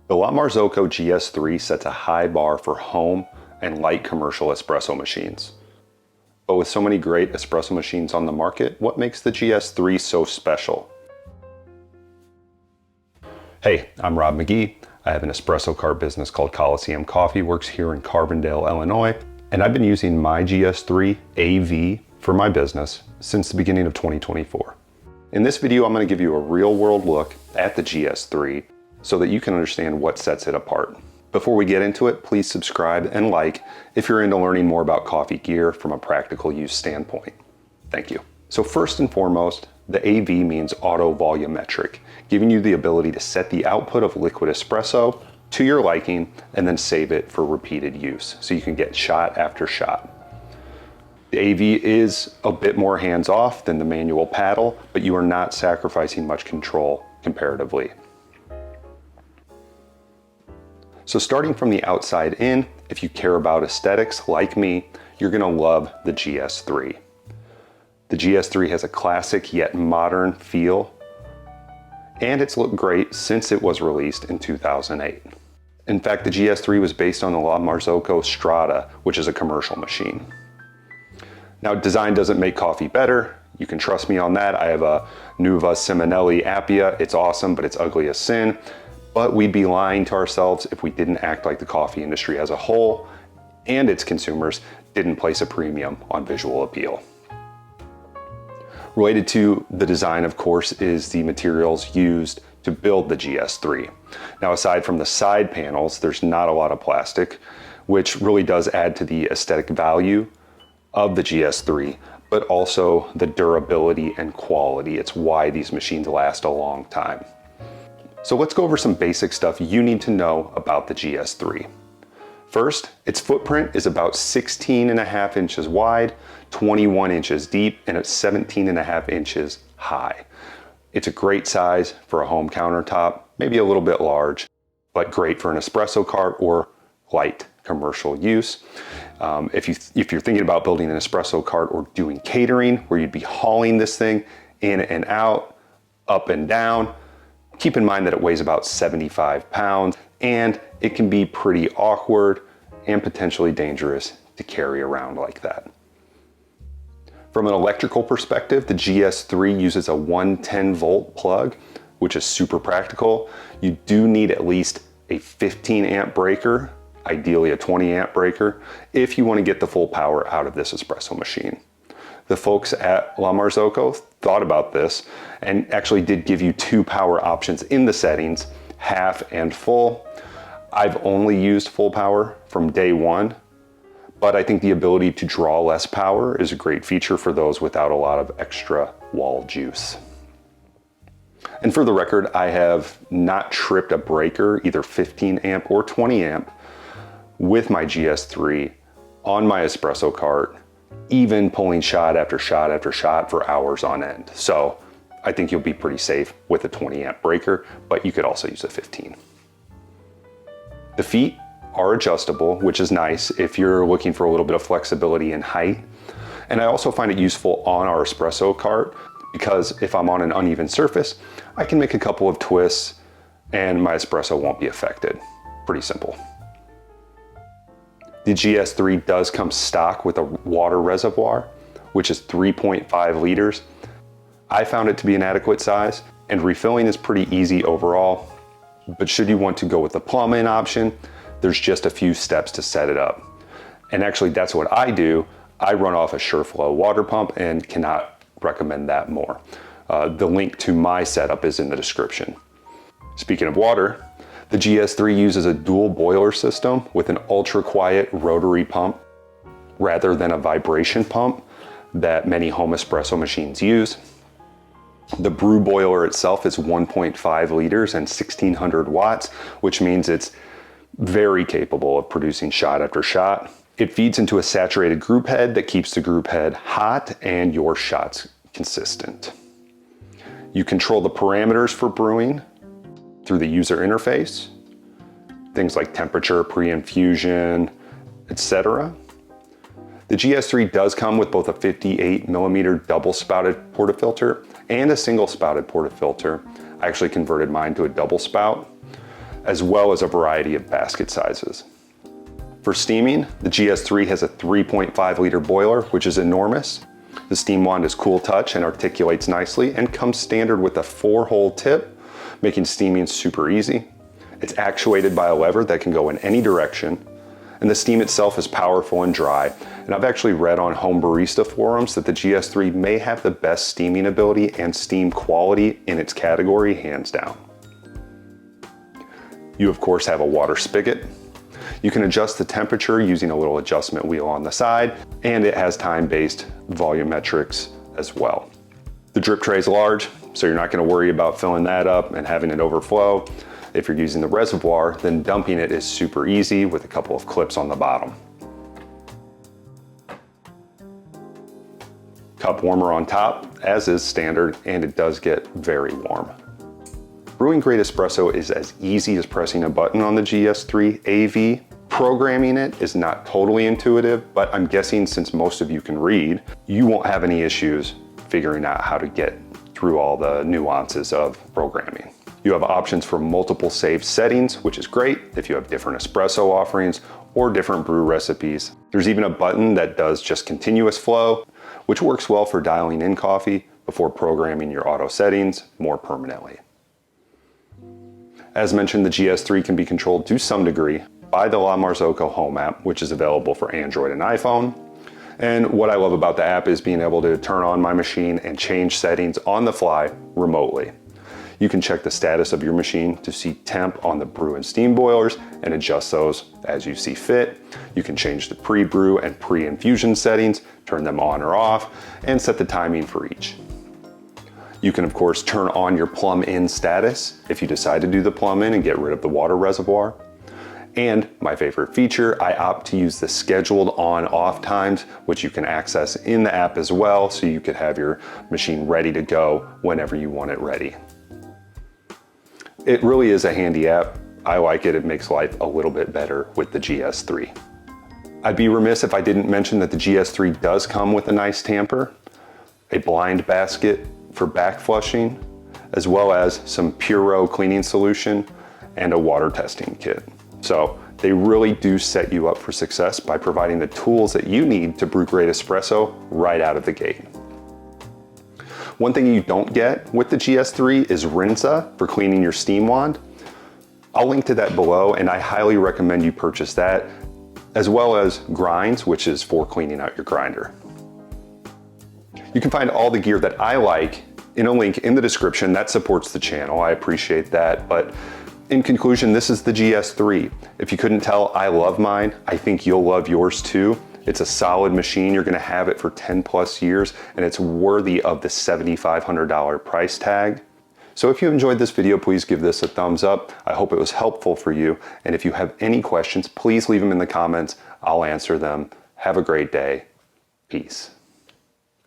The Marzocco GS3 sets a high bar for home and light commercial espresso machines. But with so many great espresso machines on the market, what makes the GS3 so special? Hey, I'm Rob McGee. I have an espresso cart business called Coliseum Coffee Works here in Carbondale, Illinois, and I've been using my GS3 AV for my business since the beginning of 2024. In this video, I'm going to give you a real-world look at the GS3 so that you can understand what sets it apart. Before we get into it, please subscribe and like if you're into learning more about coffee gear from a practical use standpoint. Thank you. So first and foremost, the AV means auto volumetric, giving you the ability to set the output of liquid espresso to your liking and then save it for repeated use so you can get shot after shot. The AV is a bit more hands-off than the manual paddle, but you are not sacrificing much control comparatively. So starting from the outside in, if you care about aesthetics like me, you're gonna love the GS3. The GS3 has a classic yet modern feel, and it's looked great since it was released in 2008. In fact, the GS3 was based on the Marzocco Strada, which is a commercial machine. Now, design doesn't make coffee better. You can trust me on that. I have a Nuva Simonelli Appia. It's awesome, but it's ugly as sin. But we'd be lying to ourselves if we didn't act like the coffee industry as a whole and its consumers didn't place a premium on visual appeal. Related to the design, of course, is the materials used to build the GS3. Now, aside from the side panels, there's not a lot of plastic, which really does add to the aesthetic value of the GS3, but also the durability and quality. It's why these machines last a long time. So let's go over some basic stuff you need to know about the GS3. First, its footprint is about 16.5 inches wide, 21 inches deep, and it's 17.5 inches high. It's a great size for a home countertop, maybe a little bit large, but great for an espresso cart or light commercial use. If you're thinking about building an espresso cart or doing catering where you'd be hauling this thing in and out, up and down, keep in mind that it weighs about 75 pounds and it can be pretty awkward and potentially dangerous to carry around like that. From an electrical perspective, the GS3 uses a 110 volt plug, which is super practical. You do need at least a 15 amp breaker, ideally a 20 amp breaker, if you want to get the full power out of this espresso machine. The folks at Marzocco thought about this and actually did give you two power options in the settings, half and full. I've only used full power from day one, but I think the ability to draw less power is a great feature for those without a lot of extra wall juice. And for the record, I have not tripped a breaker, either 15 amp or 20 amp, with my GS3 on my espresso cart, even pulling shot after shot after shot for hours on end. So I think you'll be pretty safe with a 20 amp breaker, but you could also use a 15. The feet are adjustable, which is nice if you're looking for a little bit of flexibility in height. And I also find it useful on our espresso cart because if I'm on an uneven surface, I can make a couple of twists and my espresso won't be affected. Pretty simple. The GS3 does come stock with a water reservoir, which is 3.5 liters. I found it to be an adequate size, and refilling is pretty easy overall. But should you want to go with the plumb-in option, there's just a few steps to set it up. And actually, that's what I do. I run off a SureFlow water pump and cannot recommend that more. The link to my setup is in the description. Speaking of water, the GS3 uses a dual boiler system with an ultra-quiet rotary pump rather than a vibration pump that many home espresso machines use. The brew boiler itself is 1.5 liters and 1600 watts, which means it's very capable of producing shot after shot. It feeds into a saturated group head that keeps the group head hot and your shots consistent. You control the parameters for brewing through the user interface, things like temperature, pre-infusion, etc. The GS3 does come with both a 58 millimeter double spouted portafilter and a single spouted portafilter. I actually converted mine to a double spout. as well as a variety of basket sizes. For steaming, the GS3 has a 3.5 liter boiler, which is enormous. The steam wand is cool touch and articulates nicely and comes standard with a 4-hole tip, making steaming super easy. It's actuated by a lever that can go in any direction, and the steam itself is powerful and dry. And I've actually read on home barista forums that the GS3 may have the best steaming ability and steam quality in its category, hands down. You of course have a water spigot. You can adjust the temperature using a little adjustment wheel on the side, and it has time-based volumetrics as well. The drip tray is large, so you're not going to worry about filling that up and having it overflow. If you're using the reservoir, then dumping it is super easy with a couple of clips on the bottom. Cup warmer on top, as is standard, and it does get very warm. Brewing great espresso is as easy as pressing a button on the GS3 AV. Programming it is not totally intuitive, but I'm guessing since most of you can read, you won't have any issues figuring out how to get through all the nuances of programming. You have options for multiple saved settings, which is great if you have different espresso offerings or different brew recipes. There's even a button that does just continuous flow, which works well for dialing in coffee before programming your auto settings more permanently. As mentioned, the GS3 can be controlled to some degree by the La Marzocco Home app, which is available for Android and iPhone. And what I love about the app is being able to turn on my machine and change settings on the fly remotely. You can check the status of your machine to see temp on the brew and steam boilers and adjust those as you see fit. You can change the pre-brew and pre-infusion settings, turn them on or off, and set the timing for each. You can of course turn on your plumb in status if you decide to do the plumb in and get rid of the water reservoir. And my favorite feature, I opt to use the scheduled on-off times, which you can access in the app as well, so you could have your machine ready to go whenever you want it ready. It really is a handy app. I like it. It makes life a little bit better with the GS3. I'd be remiss if I didn't mention that the GS3 does come with a nice tamper, a blind basket for back flushing, as well as some Puro cleaning solution and a water testing kit. So they really do set you up for success by providing the tools that you need to brew great espresso right out of the gate. One thing you don't get with the GS3 is Rinsa for cleaning your steam wand. I'll link to that below, and I highly recommend you purchase that, as well as Grinds, which is for cleaning out your grinder. You can find all the gear that I like in a link in the description that supports the channel. I appreciate that, but in conclusion, this is the GS3. If you couldn't tell, I love mine. I think you'll love yours too. It's a solid machine. You're gonna have it for 10 plus years, and it's worthy of the $7,500 price tag. So if you enjoyed this video, please give this a thumbs up. I hope it was helpful for you. And if you have any questions, please leave them in the comments. I'll answer them. Have a great day. Peace.